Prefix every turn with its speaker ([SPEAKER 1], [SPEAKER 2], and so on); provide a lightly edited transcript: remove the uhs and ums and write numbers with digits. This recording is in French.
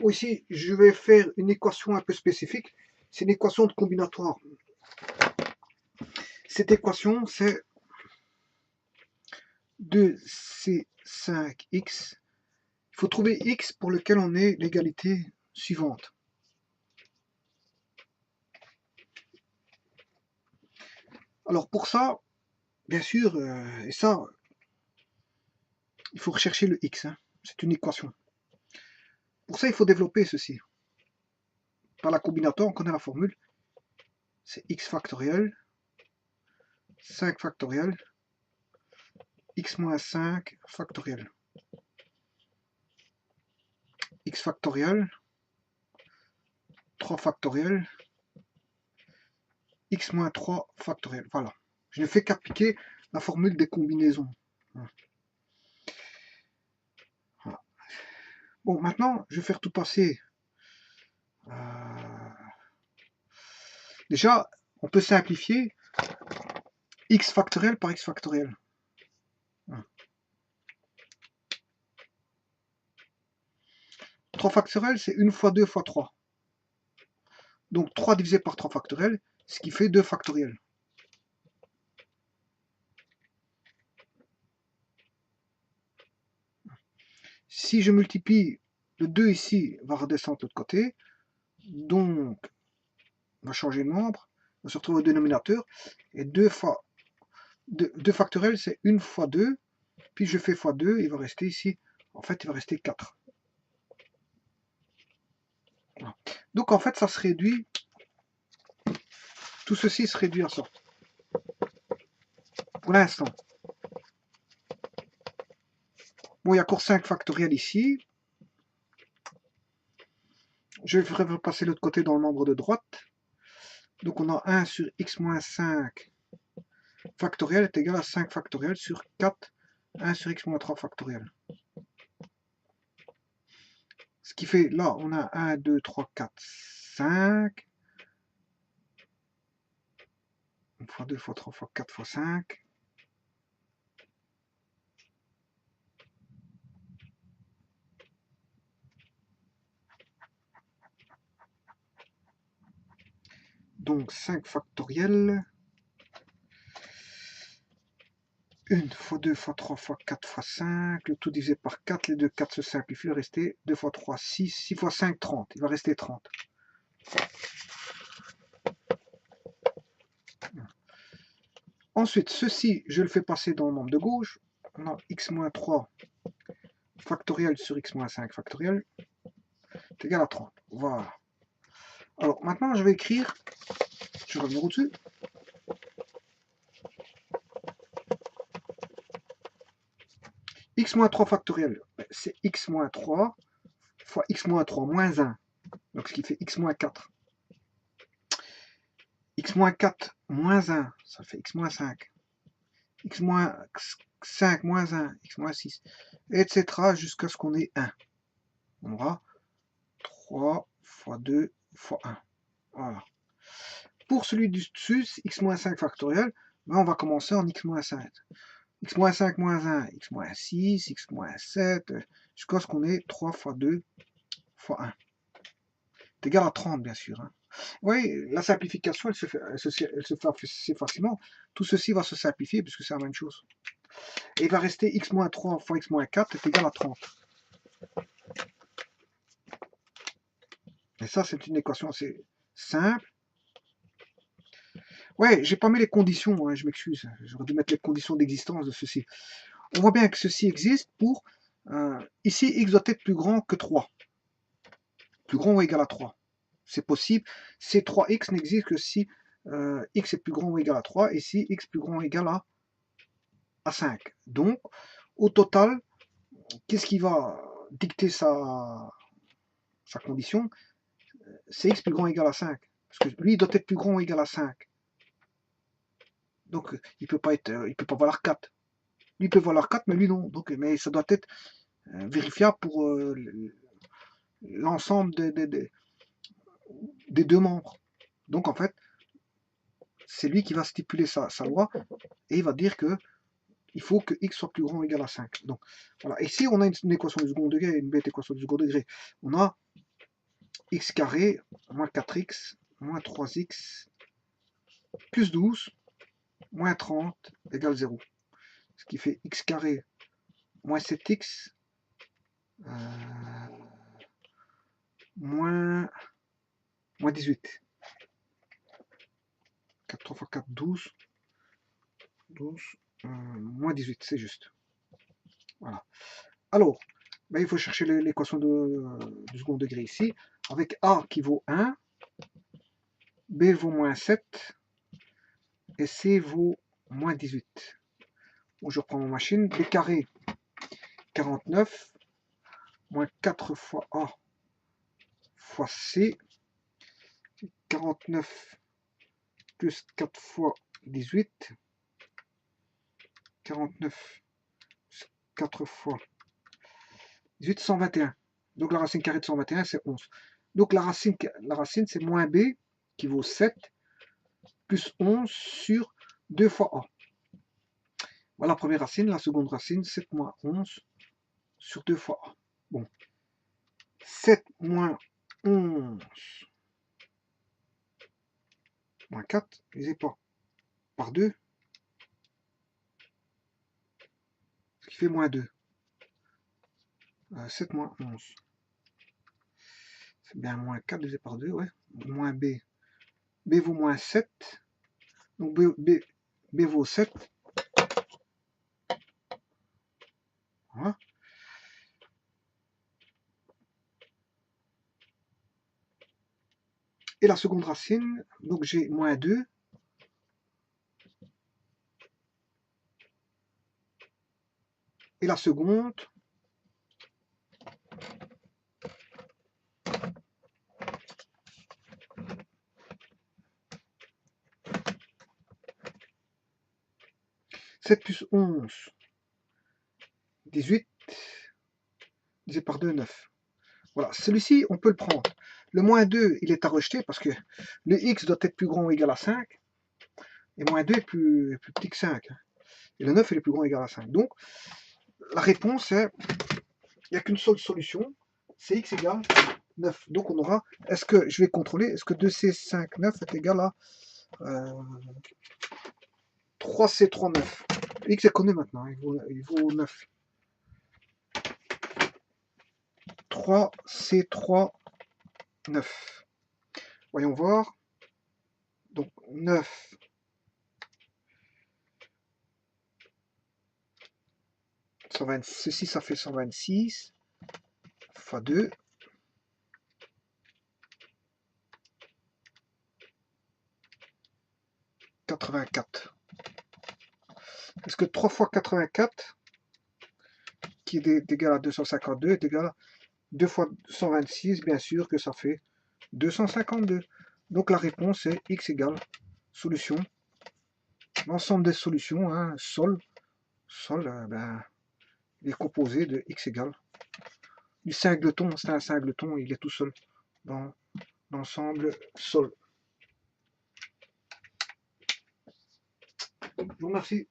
[SPEAKER 1] Ici, je vais faire une équation un peu spécifique. C'est une équation de combinatoire. Cette équation, c'est 2c5x. Il faut trouver x pour lequel on ait l'égalité suivante. Alors pour ça, bien sûr, et ça, il faut rechercher le x. Hein. C'est une équation. Pour ça, il faut développer ceci. Par la combinatoire, on connaît la formule. C'est x factoriel, 5 factoriel, x moins 5 factoriel. X factoriel, 3 factoriel, x moins 3 factoriel. Voilà. Je ne fais qu'appliquer la formule des combinaisons. Voilà. Bon, maintenant, je vais faire tout passer. Déjà, on peut simplifier x factoriel par x factoriel. 3 factoriel, c'est 1 fois 2 fois 3. Donc 3 divisé par 3 factoriel, ce qui fait 2 factoriel. Si je multiplie, le 2 ici va redescendre de l'autre côté. Donc, on va changer de nombre. On se retrouve au dénominateur. Et 2 factoriel, c'est 1 fois 2. Puis je fais fois 2, il va rester ici. En fait, il va rester 4. Voilà. Donc, en fait, ça se réduit. Tout ceci se réduit à ça. Pour l'instant. Bon, il y a encore 5 factoriels ici. Je vais passer l'autre côté dans le membre de droite. Donc, on a 1 sur x moins 5 factoriel est égal à 5 factoriel sur 4, 1 sur x moins 3 factoriel. Ce qui fait, là, on a 1, 2, 3, 4, 5. 1 fois 2 fois 3 fois 4 fois 5. Donc 5 factoriel. 1 fois 2 fois 3 fois 4 fois 5. Le tout divisé par 4. Les deux 4 se simplifient. Il va rester 2 fois 3, 6. 6 fois 5, 30. Il va rester 30. Ensuite, ceci, je le fais passer dans le membre de gauche. On a x moins 3 factoriel sur x moins 5 factoriel est égal à 30. Voilà. Alors maintenant, je vais écrire, je vais revenir au-dessus. X moins 3 factoriel, c'est x moins 3 fois x moins 3 moins 1. Donc ce qui fait x moins 4. X moins 4 moins 1, ça fait x moins 5. X moins 5 moins 1, x moins 6, etc. jusqu'à ce qu'on ait 1. On aura 3 fois 2 fois 1. Voilà. Pour celui du dessus, x moins 5 factoriel, ben on va commencer en x moins 5. X moins 5 moins 1, x moins 6, x moins 7, jusqu'à ce qu'on ait 3 fois 2 fois 1. C'est égal à 30, bien sûr. Hein. Oui, la simplification, elle se fait assez facilement. Tout ceci va se simplifier, puisque c'est la même chose. Et il va rester x moins 3 fois x moins 4 est égal à 30. Et ça, c'est une équation assez simple. Ouais, j'ai pas mis les conditions, hein, je m'excuse. J'aurais dû mettre les conditions d'existence de ceci. On voit bien que ceci existe pour... ici, x doit être plus grand que 3. Plus grand ou égal à 3. C'est possible. Ces 3x n'existent que si x est plus grand ou égal à 3 et si x plus grand ou égal à 5. Donc, au total, qu'est-ce qui va dicter sa condition? C'est x plus grand ou égal à 5. Parce que lui, il doit être plus grand ou égal à 5. Donc, il peut pas valoir 4. Lui, il peut valoir 4, mais lui, non. Donc, mais ça doit être vérifiable pour l'ensemble des deux membres. Donc, en fait, c'est lui qui va stipuler sa loi et il va dire que il faut que x soit plus grand ou égal à 5. Donc, voilà. Et si on a une équation du second degré et une bête équation du second degré, on a x carré moins 4x moins 3x plus 12 moins 30 égale 0. Ce qui fait x carré moins 7x moins 18. 4, 3 fois 4, 12. 12 moins 18, c'est juste. Voilà. Alors, ben, il faut chercher l'équation du second degré ici, avec A qui vaut 1, B vaut moins 7, et C vaut moins 18. Bon, je reprends ma machine, B carré 49, moins 4 fois A fois C, 49 plus 4 fois 18, 49 plus 4 fois 18, 121. Donc la racine carrée de 121, c'est 11. Donc la racine c'est moins B, qui vaut 7, plus 11 sur 2 fois A. Voilà la première racine, la seconde racine, 7 moins 11 sur 2 fois A. Bon. 7 moins 11 moins 4, divisé par 2, ce qui fait moins 2. 7 moins 11. C'est bien moins 4 divisé par 2, ouais. Moins B. B vaut moins 7. Donc B vaut 7. Voilà. Et la seconde racine, donc j'ai moins 2. Et la seconde, « 7 plus 11, 18, divisé par 2, 9. » Voilà, celui-ci, on peut le prendre. Le moins 2, il est à rejeter parce que le x doit être plus grand ou égal à 5. Et moins 2 est plus petit que 5. Et le 9, il est plus grand ou égal à 5. Donc, la réponse est, il n'y a qu'une seule solution, c'est x égale 9. Donc, on aura, est-ce que, je vais contrôler, est-ce que 2c5, 9 est égal à 3c3, 9. X est connu maintenant, il vaut 9. 3c3, 9. Voyons voir. Donc 9. Ceci, ça fait 126 fois 2. « 84. Est-ce que 3 fois 84, qui est égal à 252, est égal à 2 fois 126, bien sûr que ça fait 252. Donc la réponse est x égale solution. L'ensemble des solutions, hein, sol, ben, il est composé de x égale du singleton. C'est un singleton, il est tout seul dans l'ensemble sol. Je vous remercie.